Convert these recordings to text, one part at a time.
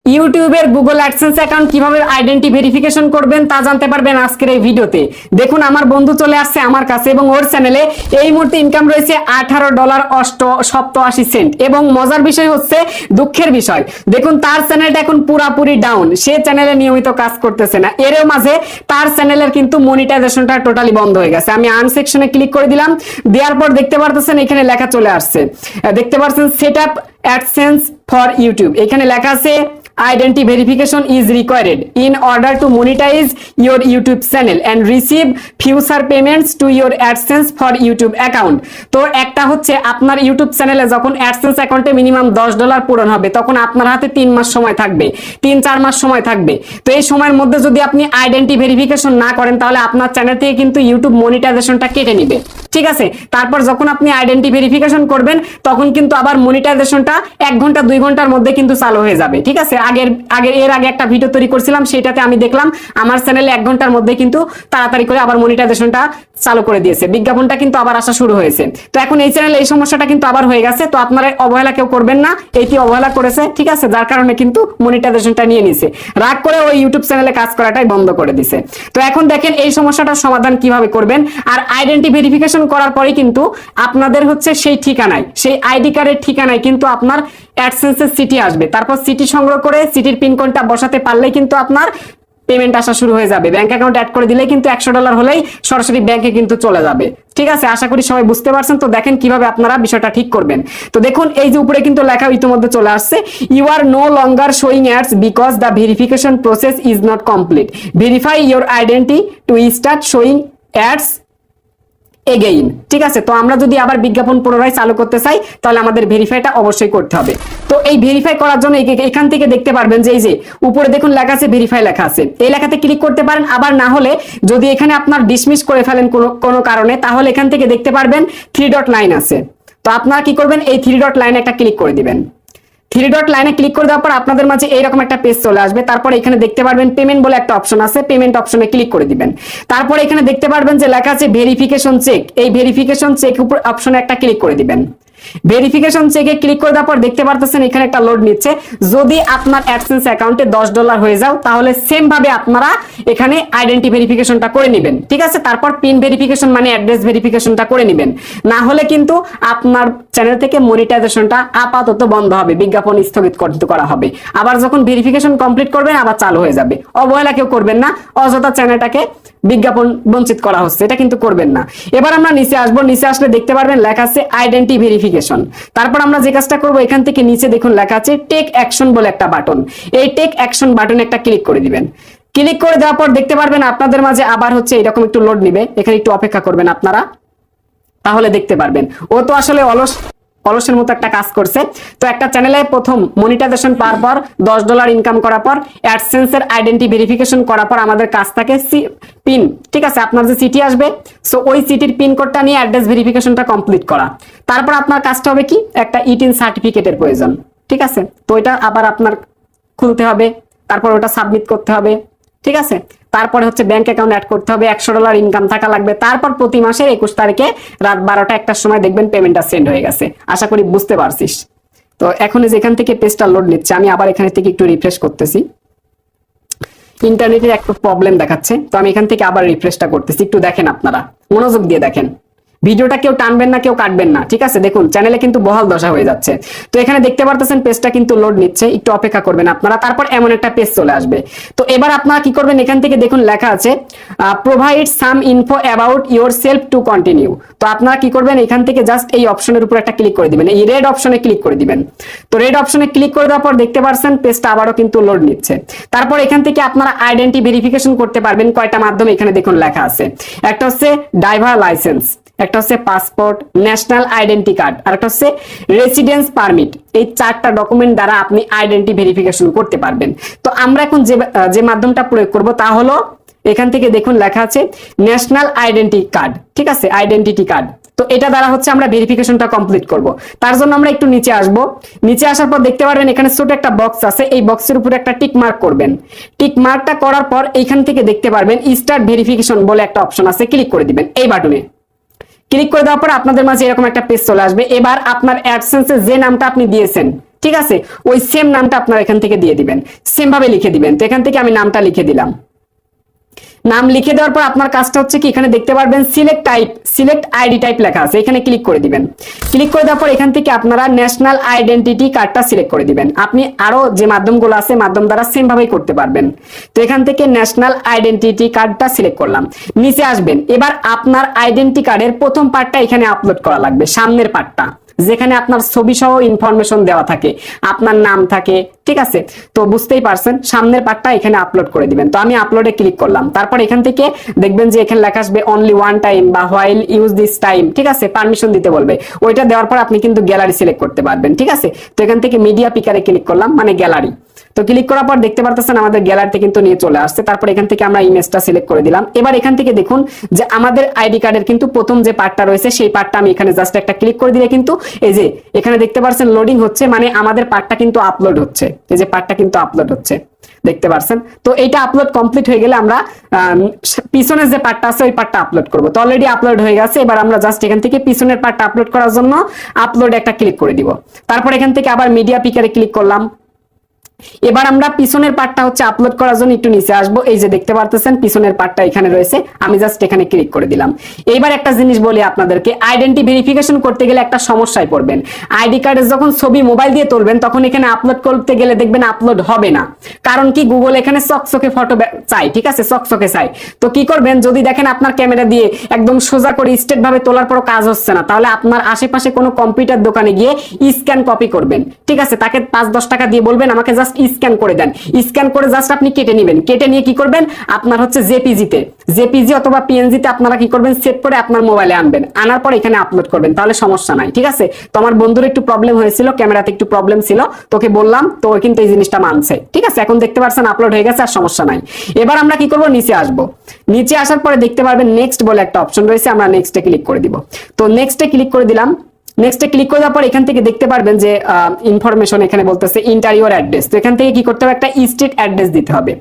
ইউটিউবের Google AdSense account কিভাবে identity verification করবেন তা জানতে পারবেন আজকের এই ভিডিওতে। দেখুন আমার বন্ধু চলে আসছে আমার কাছে এবং ওর চ্যানেলে এই মুহূর্তে ইনকাম রয়েছে $18.87 এবং মজার বিষয় হচ্ছে, দুঃখের বিষয়, দেখুন তার চ্যানেলটা এখন পুরাপুরি ডাউন, সে চ্যানেলে নিয়মিত কাজ করতেছে না। এর মাঝে তার চ্যানেলের কিন্তু মনিটাইজেশনটা টোটালি বন্ধ হয়ে গেছে। আমি আর্ন সেকশনে ক্লিক করে দিলাম, দেওয়ার পর দেখতে পারতেছেন এখানে লেখা চলে আসছে, দেখতে পাচ্ছেন set up AdSense for YouTube. এখানে লেখা আছে identity verification is required in order to monetize your YouTube channel and receive future payments to your AdSense for YouTube account। তো একটা হচ্ছে আপনার ইউটিউব চ্যানেলে যখন অ্যাডসেন্স অ্যাকাউন্টে মিনিমাম $10 পূরণ হবে তখন আপনার হাতে 3 মাস সময় থাকবে, 3-4 মাস সময় থাকবে। তো এই সময়ের মধ্যে যদি আপনি আইডেন্টি ভেরিফিকেশন না করেন তাহলে আপনার চ্যানেল থেকে কিন্তু ইউটিউব মনিটাইজেশনটা কেটে নেবে, ঠিক আছে। তারপর যখন আপনি আইডেন্টি ভেরিফিকেশন করবেন তখন কিন্তু আবার মনিটাইজেশনটা 1 ঘন্টা 2 ঘন্টার মধ্যে কিন্তু চালু হয়ে যাবে, ঠিক আছে। এর আগে একটা ভিডিও তৈরি করছিলাম, সেটাতে আমি দেখলাম আমার চ্যানেলে 1 ঘন্টার মধ্যে কিন্তু তাড়াতাড়ি করে আবার মনিটাইজেশনটা চালু করে দিয়েছে, বিজ্ঞাপনটা কিন্তু আবার আসা শুরু হয়েছে। তো এখন এই চ্যানেলে এই সমস্যাটা কিন্তু আবার হয়ে গেছে। তো আপনারা অবহেলা কেউ করবেন না, এইটি অবহেলা করেছে, ঠিক আছে, যার কারণে কিন্তু মনিটাইজেশনটা নিয়ে নিছে, রাগ করে ওই ইউটিউব চ্যানেলে কাজ করাটাই বন্ধ করে দিছে। তো এখন দেখেন এই সমস্যাটার সমাধান কিভাবে করবেন। আর আইডেন্টি ভেরিফিকেশন করার পরে কিন্তু আপনাদের হচ্ছে সেই ঠিকানায়, সেই আইডি কার্ডের ঠিকানায় কিন্তু আপনার অ্যাডসেন্সের সিটি আসবে। তারপর সিটি সংগ্রহ করে সিটির পিন কোডটা বসাতে পারলেই কিন্তু আপনার পেমেন্ট আসা শুরু হয়ে যাবে। ব্যাংক অ্যাকাউন্ট অ্যাড করে দিলে কিন্তু $100 হলেই সরাসরি ব্যাংকে কিন্তু চলে যাবে, ঠিক আছে। আশা করি সবাই বুঝতে পারছেন। তো দেখেন কিভাবে আপনারা বিষয়টা ঠিক করবেন। তো দেখুন এই যে উপরে কিন্তু লেখা ইতিমধ্যে চলে আসছে, you are no longer showing ads because the verification process is not complete, verify your identity to start showing ads again, ঠিক আছে। তো আমরা যদি আবার বিজ্ঞাপন পুনরায় চালু করতে চাই তাহলে আমাদের ভেরিফাইটা অবশ্যই করতে হবে। তো এই ভেরিফাই করার জন্য এখান থেকে দেখতে পারবেন যে এই যে উপরে দেখুন লেখা আছে ভেরিফাই লেখা আছে, এই লেখাতে ক্লিক করতে পারেন। আবার না হলে যদি এখানে আপনার ডিসমিস করে ফেলেন কোনো কারণে তাহলে এখান থেকে দেখতে পারবেন 3 ডট লাইন আছে। তো আপনারা কি করবেন, এই 3 ডট লাইনে একটা ক্লিক করে দিবেন। 3 ডট লাইনে ক্লিক করে দেওয়ার পর আপনাদের মাঝে এইরকম একটা পেজ চলে আসবে। তারপর এখানে দেখতে পারবেন পেমেন্ট বলে একটা অপশন আছে, পেমেন্ট অপশনে ক্লিক করে দিবেন। তারপর এখানে দেখতে পারবেন যে লেখা আছে ভেরিফিকেশন চেক, এই ভেরিফিকেশন চেক উপর অপশনে একটা ক্লিক করে দিবেন। ভেরিফিকেশন চেকে ক্লিক করে দেওয়ার পর দেখতে পারতেছেন এখানে একটা লোড নিচ্ছে। যদি আপনার অ্যাডসেন্স অ্যাকাউন্টে $10 হয়ে যাও তাহলে সেম ভাবে আপনারা এখানে আইডেন্টি ভেরিফিকেশনটা করে নেবেন, ঠিক আছে। তারপর পিন ভেরিফিকেশন মানে অ্যাড্রেস ভেরিফিকেশনটা করে নেবেন, না হলে কিন্তু আপনার চ্যানেল থেকে মনিটাইজেশনটা আপাতত বন্ধ হবে, বিজ্ঞাপন স্থগিত করা হবে। আবার যখন ভেরিফিকেশন কমপ্লিট করবেন আবার চালু হয়ে যাবে। অবহেলা কেউ করবেন না, অযথা চ্যানেলটাকে বিজ্ঞাপন বঞ্চিত করা হচ্ছে, এটা কিন্তু করবেন না। এবার আমরা নিচে আসবো, নিচে আসলে দেখতে পারবেন লেখা আছে আইডেন্টি ভেরিফিকেশন। তারপর আমরা যে কাজটা করবো এখান থেকে নিচে দেখুন লেখা আছে টেক অ্যাকশন বলে একটা বাটন, এই টেক অ্যাকশন বাটনে একটা ক্লিক করে দিবেন। ক্লিক করে দেওয়ার পর দেখতে পারবেন আপনাদের মাঝে আবার হচ্ছে এরকম একটু লোড নিবে, এখানে একটু অপেক্ষা করবেন আপনারা, তাহলে দেখতে পারবেন। ও তো আসলে অলসের মতো একটা কাজ করছে। তো একটা চ্যানেলে প্রথম মনিটাইজেশন পাওয়ার পর $10 ইনকাম করার পর অ্যাডসেন্সের আইডেন্টি ভেরিফিকেশন করার পর আমাদের কাজ থাকে পিন, ঠিক আছে, আপনার যে সিটি আসবে সো ওই সিটির পিন কোডটা নিয়ে অ্যাড্রেস ভেরিফিকেশনটা কমপ্লিট করা। তারপর আপনার কাজটা হবে কি, একটা ইটিন সার্টিফিকেটের প্রয়োজন, ঠিক আছে। তো এটা আবার আপনার খুলতে হবে, তারপর ওটা সাবমিট করতে হবে, ঠিক আছে। তারপরে হচ্ছে ব্যাংক অ্যাকাউন্ট অ্যাড করতে হবে, $100 ইনকাম থাকা লাগবে। তারপর প্রতি মাসের 21 তারিখে রাত 12টা-1টার সময় দেখবেন পেমেন্টটা সেন্ড হয়ে গেছে। আশা করি বুঝতে পারছিস। তো এখন যেখান থেকে পেজটা লোড নিচ্ছে আমি আবার এখানে থেকে একটু রিফ্রেশ করতেছি, ইন্টারনেটের একটু প্রবলেম দেখাচ্ছে। তো আমি এখান থেকে আবার রিফ্রেশটা করতেছি, একটু দেখেন, আপনারা মনোযোগ দিয়ে দেখেন, ভিডিওটা কেউ টানবেন না, কেউ কাটবেন না, ঠিক আছে। দেখুন চ্যানেলে কিন্তু বহাল দশা হয়ে যাচ্ছে। তো এখানে দেখতে পারতেছেন পেজটা কিন্তু লোড নিচ্ছে, একটু অপেক্ষা করবেন আপনারা। তারপর এমন একটা পেজ চলে আসবে। তো এবার আপনারা কি করবেন, এখান থেকে দেখুন লেখা আছে provide some info about your self to continue. তো আপনারা কি করবেন, এখান থেকে জাস্ট এই অপশনের উপর একটা ক্লিক করে দিবেন, এই রেড অপশনে ক্লিক করে দিবেন। তো রেড অপশনে ক্লিক করে দেওয়ার পর দেখতে পাচ্ছেন পেজটা আবারও কিন্তু লোড নিচ্ছে। তারপর এখান থেকে আপনারা আইডেন্টি ভেরিফিকেশন করতে পারবেন কয়টা মাধ্যমে, এখানে দেখুন লেখা আছে। একটা হচ্ছে ড্রাইভার লাইসেন্স, একটা হচ্ছে পাসপোর্ট, ন্যাশনাল আইডেন্টি কার্ড, আর একটা হচ্ছে রেসিডেন্স পারমিট। এই 4টা ডকুমেন্ট দ্বারা আপনি আইডেন্টি ভেরিফিকেশন করতে পারবেন। তো আমরা এখন যে মাধ্যমটা প্রয়োগ করব তা হলো এখান থেকে দেখুন লেখা আছে ন্যাশনাল আইডেন্টি কার্ড, ঠিক আছে, আইডেন্টিটি কার্ড। তো এটা দ্বারা হচ্ছে আমরা ভেরিফিকেশনটা কমপ্লিট করব। তার জন্য আমরা একটু নিচে আসব, নিচে আসার পর দেখতে পারবেন এখানে ছোট একটা বক্স আছে, এই বক্সের উপরে একটা টিক মার্ক করবেন। টিক মার্কটা করার পর এইখান থেকে দেখতে পারবেন স্টার্ট ভেরিফিকেশন বলে একটা অপশন আছে, ক্লিক করে দিবেন এই বাটনে। ক্লিক করে দেওয়ার পর আপনাদের মাঝে এরকম একটা পেজ চলে আসবে। এবার আপনার অ্যাডসেন্সে যে নামটা আপনি দিয়েছেন, ঠিক আছে, ওই সেম নামটা আপনারা এখান থেকে দিয়ে দিবেন, সেম ভাবে লিখে দিবেন। তো এখান থেকে আমি নামটা লিখে দিলাম। নাম লিখে দেওয়ার পর আপনার কাজটা হচ্ছে কি, এখানে দেখতে পারবেন select type, select ID type লেখা আছে, এখানে ক্লিক করে দিবেন। ক্লিক করে দেওয়ার পর এখান থেকে আপনারা ন্যাশনাল আইডেন্টিটি কার্ডটা সিলেক্ট করে দিবেন। আপনি আরো যে মাধ্যমগুলো আছে মাধ্যম দ্বারা সেম ভাবেই করতে পারবেন। তো এখান থেকে ন্যাশনাল আইডেন্টিটি কার্ডটা সিলেক্ট করলাম, নিচে আসবেন। এবার আপনার আইডেন্টি কার্ডের প্রথম পার্টটা এখানে আপলোড করা লাগবে, সামনের পার্টটা যেখানে আপনার ছবি সহ ইনফরমেশন দেওয়া থাকে, আপনার নাম থাকে, ঠিক আছে। তো বুঝতেই পারছেন, সামনের পার্টটা এখানে আপলোড করে দিবেন। তো আমি আপলোডে ক্লিক করলাম। তারপর এখান থেকে দেখবেন যে এখানে লেখা আসবে অনলি ওয়ান টাইম বা হোয়াইল ইউজ দিস টাইম, ঠিক আছে, পারমিশন দিতে বলবে। ওইটা দেওয়ার পর আপনি কিন্তু গ্যালারি সিলেক্ট করতে পারবেন, ঠিক আছে। তো এখান থেকে মিডিয়া পিকারে ক্লিক করলাম, মানে গ্যালারি। তো ক্লিক করার পর দেখতে পারতেছেন আমাদের গ্যালারিতে কিন্তু নিয়ে চলে আসছে। তারপর এখান থেকে আমরা ইমেজটা সিলেক্ট করে দিলাম। এবার এখান থেকে দেখুন যে আমাদের আইডি কার্ডের কিন্তু প্রথম যে পার্টটা রয়েছে সেই পার্টটা আমি এখানে জাস্ট একটা ক্লিক করে দিলে কিন্তু এই যে এখানে দেখতে পাচ্ছেন লোডিং হচ্ছে, মানে আমাদের পার্টটা কিন্তু আপলোড হচ্ছে। এই যে পার্টটা কিন্তু আপলোড হচ্ছে, দেখতে পাচ্ছেন। তো এইটা আপলোড কমপ্লিট হয়ে গেলে আমরা পিছনের যে পার্টটা আছে ওই পার্টটা আপলোড করব। তো অলরেডি আপলোড হয়ে গেছে। এবার আমরা জাস্ট এখান থেকে পিছনের পার্টটা আপলোড করার জন্য আপলোড একটা ক্লিক করে দিব। তারপর এখান থেকে আবার মিডিয়া পিকারে ক্লিক করলাম। এবার আমরা পিছনের পার্টটা হচ্ছে আপলোড করার জন্য একটু নিচে আসবো। এই যে দেখতে পারতেছেন পিছনের পার্টটা এখানে রয়েছে, আমি জাস্ট এখানে ক্লিক করে দিলাম। এইবার একটা জিনিস বলি আপনাদেরকে, আইডেন্টি ভেরিফিকেশন করতে গেলে একটা সমস্যায় পড়বেন। আইডি কার্ডের যখন ছবি মোবাইল দিয়ে তুলবেন তখন এখানে আপলোড করতে গেলে দেখবেন আপলোড হবে না। কারণ কি, গুগল এখানে চকচকে ফটো চাই, ঠিক আছে, চকচকে চাই। তো কি করবেন, যদি দেখেন আপনার ক্যামেরা দিয়ে একদম সোজা করে স্ট্রেট ভাবে তোলার পর কাজ হচ্ছে না, তাহলে আপনার আশেপাশে কোনো কম্পিউটার দোকানে গিয়ে স্ক্যান কপি করবেন, ঠিক আছে। তাকে 5-10 টাকা দিয়ে বলবেন আমাকে জাস্ট স্ক্যান করে দেন। স্ক্যান করে জাস্ট আপনি কেটে নেবেন। কেটে নিয়ে কি করবেন, আপনার হচ্ছে জেপিজি অথবা পিএনজিতে আপনারা কি করবেন, সেভ করে আপনার মোবাইলে আনবেন। আনার পর এখানে আপলোড করবেন, তাহলে সমস্যা নাই, ঠিক আছে। তো আমার বন্ধুর একটু প্রবলেম হয়েছিল, ক্যামেরাতে একটু প্রবলেম ছিল, তোকে বললাম, তো কিন্তু এই জিনিসটা মানছে, ঠিক আছে। এখন দেখতে পাচ্ছেন আপলোড হয়ে গেছে, আর সমস্যা নাই। এবার আমরা কি করব, নিচে আসবো। নিচে আসার পরে দেখতে পারবেন নেক্সট বলে একটা অপশন রয়েছে, আমরা নেক্সটে ক্লিক করে দিব। তো নেক্সটে ক্লিক করে দিলাম। নেক্সটে ক্লিক করে দেওয়ার পর এখান থেকে দেখতে পারবেন যে ইনফরমেশন এখানে বলতেছে ইন্টারিয়র অ্যাড্রেস। তো এখান থেকে কি করতে হবে, একটা স্ট্রিট অ্যাড্রেস দিতে হবে।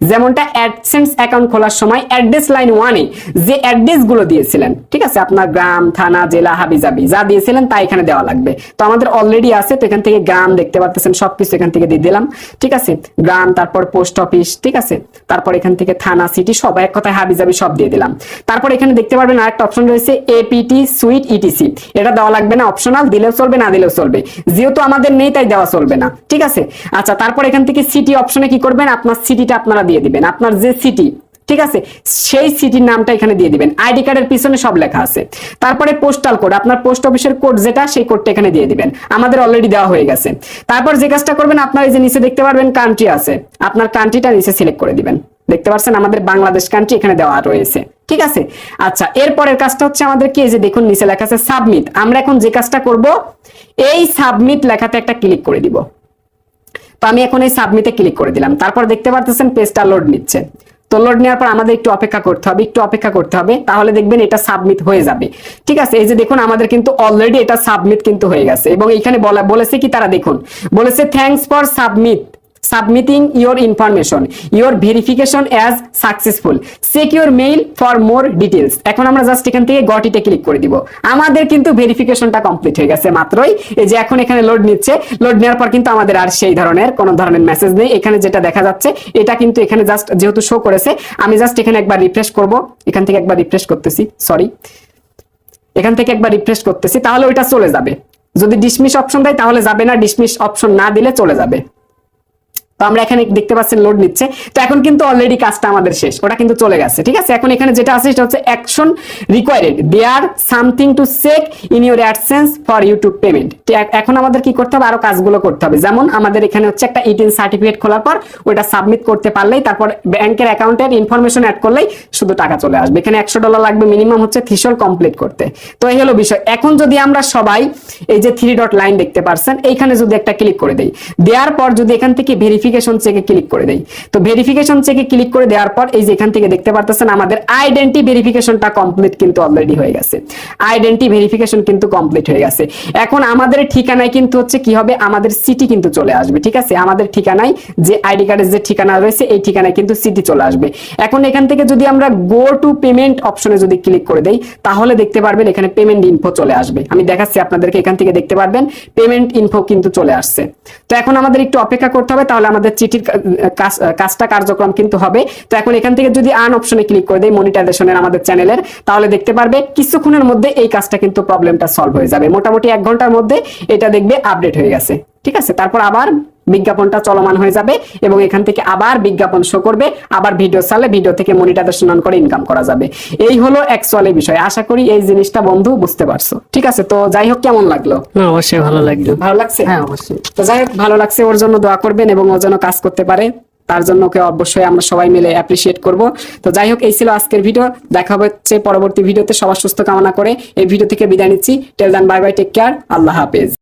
যেমনটা অ্যাডসেন্স অ্যাকাউন্ট খোলার সময় অ্যাড্রেস লাইন 1-এ যে অ্যাড্রেস গুলো দিয়েছিলেন, ঠিক আছে, আপনার গ্রাম, থানা, জেলা, হাবিজাবি যা দিয়েছিলেন তা এখানে দেওয়া লাগবে। তো আমাদের অলরেডি আছে। তো এখান থেকে গ্রাম দেখতে পাচ্ছেন সবকিছু এখান থেকে দিয়ে দিলাম, ঠিক আছে। গ্রাম, তারপর পোস্ট অফিস, ঠিক আছে, তারপর এখান থেকে থানা, সিটি, সব এক কথায় হাবিজাবি সব দিয়ে দিলাম। তারপর এখানে দেখতে পারবেন আরেকটা অপশন রয়েছে এপিটি সুইট ইটিসি, এটা দেওয়া লাগবে না, অপশনাল, দিলেও চলবে না দিলেও চলবে, যেহেতু আমাদের নেই তাই দেওয়া চলবে না, ঠিক আছে। আচ্ছা, তারপর এখান থেকে সিটি অপশনে কি করবেন, আপনার সিটিটা আপনারা দিয়ে দিবেন, আপনার যে সিটি, ঠিক আছে, সেই সিটির নামটা এখানে দিয়ে দিবেন। আইডি কার্ডের পিছনে সব লেখা আছে। তারপরে পোস্টাল কোড, আপনার পোস্ট অফিসের কোড যেটা, সেই কোডটা এখানে দিয়ে দিবেন। আমাদের অলরেডি দেওয়া হয়ে গেছে। তারপর যে কাজটা করবেন, আপনার এই যে নিচে দেখতে পারবেন কান্ট্রি আছে, আপনার কান্ট্রিটা নিচে সিলেক্ট করে দিবেন। দেখতে পাচ্ছেন আমাদের বাংলাদেশ কান্ট্রি এখানে দেওয়া রয়েছে, ঠিক আছে। আচ্ছা, এরপরের কাজটা হচ্ছে আমাদের কি, এই যে দেখুন নিচে লেখা আছে সাবমিট। আমরা এখন যে কাজটা করব, এই সাবমিট লেখাতে একটা ক্লিক করে দিব। তো আমি এখন এই সাবমিটে ক্লিক করে দিলাম। তারপর দেখতে পাচ্ছেন পেজটা লোড নিচ্ছে। তো লোড নেওয়ার পর আমাদের একটু অপেক্ষা করতে হবে, তাহলে দেখবেন এটা সাবমিট হয়ে যাবে, ঠিক আছে। এই যে দেখুন আমাদের কিন্তু অলরেডি এটা সাবমিট কিন্তু হয়ে গেছে। এবং এখানে বলেছে কি, তারা দেখুন বলেছে thanks for submitting your information, your verification as successful, check your mail for more details। এখন আমরা জাস্ট এখান থেকে গট ইটে ক্লিক করে দিব। আমাদের কিন্তু ভেরিফিকেশনটা কমপ্লিট হয়ে গেছে মাত্রই। এই যে এখন এখানে লোড নিচ্ছে, লোড নেওয়ার পর কিন্তু আমাদের আর সেই ধরনের কোন ধরনের মেসেজ নেই। এখানে যেটা দেখা যাচ্ছে এটা কিন্তু এখানে জাস্ট যেহেতু শো করেছে, আমি জাস্ট এখানে একবার রিফ্রেশ করব। এখান থেকে একবার রিফ্রেশ করতেছি, এখান থেকে একবার রিফ্রেশ করতেছি, তাহলে ওইটা চলে যাবে। যদি ডিসমিস অপশন দেয় তাহলে যাবে না, ডিসমিস অপশন না দিলে চলে যাবে। তো আমরা এখানে দেখতে পাচ্ছেন লোড নিচ্ছে। তো এখন কিন্তু অলরেডি কাজটা আমাদের শেষ, ওটা কিন্তু চলে গেছে, ঠিক আছে। এখন এখানে যেটা আছে সেটা হচ্ছে action required, there something to check in your AdSense for YouTube payment. এখন আমাদের কি করতে হবে, আরো কাজগুলো করতে হবে। যেমন আমাদের এখানে হচ্ছে একটা ইটিন সার্টিফিকেট খোলার পর ওটা সাবমিট করতে পারলেই, তারপর ব্যাংকের অ্যাকাউন্টের ইনফরমেশন অ্যাড করলেই শুধু টাকা চলে আসবে। এখানে $100 লাগবে মিনিমাম হচ্ছে থ্রেশহোল্ড কমপ্লিট করতে। তো এই হলো বিষয়। এখন যদি আমরা সবাই এই যে 3 ডট লাইন দেখতে পারছেন, এইখানে যদি একটা ক্লিক করে দেই, দেওয়ার পর যদি এখান থেকে ভেরিফিকেশন ভেরিফিকেশন চেকে ক্লিক করে দেই। তো ভেরিফিকেশন চেকে ক্লিক করে দেওয়ার পর এই যে এখান থেকে দেখতে পারতেছেন আমাদের আইডেন্টি ভেরিফিকেশনটা কমপ্লিট কিন্তু অলরেডি হয়ে গেছে। আইডেন্টি ভেরিফিকেশন কিন্তু কমপ্লিট হয়ে গেছে। এখন আমাদের ঠিকানায় কিন্তু হচ্ছে কি হবে, আমাদের সিটি কিন্তু চলে আসবে। ঠিক আছে, আমাদের ঠিকানায় যে আইডি কার্ডের যে ঠিকানা রয়েছে এই ঠিকানায় কিন্তু সিটি চলে আসবে। এখন এখান থেকে যদি আমরা গো টু পেমেন্ট অপশনে যদি ক্লিক করে দেই তাহলে দেখতে পারবেন এখানে পেমেন্ট ইনফো চলে আসবে। আমি দেখাচ্ছি আপনাদেরকে, এখান থেকে দেখতে পারবেন পেমেন্ট ইনফো কিন্তু চলে আসছে। তো এখন আমাদের একটু অপেক্ষা করতে হবে, তাহলে আমাদের চিঠির কাজটা কার্যক্রম কিন্তু হবে। তো এখন এখান থেকে যদি আর্ন অপশনে ক্লিক করে দেই মনিটাইজেশনের আমাদের চ্যানেলের, তাহলে দেখতে পারবে কিছুক্ষণের মধ্যে এই কাজটা কিন্তু প্রবলেমটা সলভ হয়ে যাবে। মোটামুটি 1 ঘন্টার মধ্যে এটা দেখবে আপডেট হয়ে গেছে। ঠিক আছে, তারপর আবার বিজ্ঞাপনটা চলমান হয়ে যাবে এবং এখান থেকে আবার বিজ্ঞাপন শো করবে, আবার ভিডিও চালে ভিডিও থেকে মনিটাইজেশন অন করে ইনকাম করা যাবে। এই হলো অ্যাকচুয়ালি বিষয়। আশা করি এই জিনিসটা বন্ধু বুঝতে পারছো। ঠিক আছে, তো যাই হোক, কেমন লাগলো? না, অবশ্যই ভালো লাগলো। ভালো লাগছে? হ্যাঁ, অবশ্যই। তো যাই হোক, ভালো লাগছে, ওর জন্য দোয়া করবেন এবং ওর জন্য কাজ করতে পারে, তার জন্য ওকে অবশ্যই আমরা সবাই মিলে অ্যাপ্রিসিয়েট করব। তো যাই হোক, এই ছিল আজকের ভিডিও। দেখা হচ্ছে পরবর্তী ভিডিওতে। সবার সুস্থ কামনা করে এই ভিডিও থেকে বিদায় নিচ্ছি। টেল দেন, বাই বাই, টেক কেয়ার, আল্লাহ হাফেজ।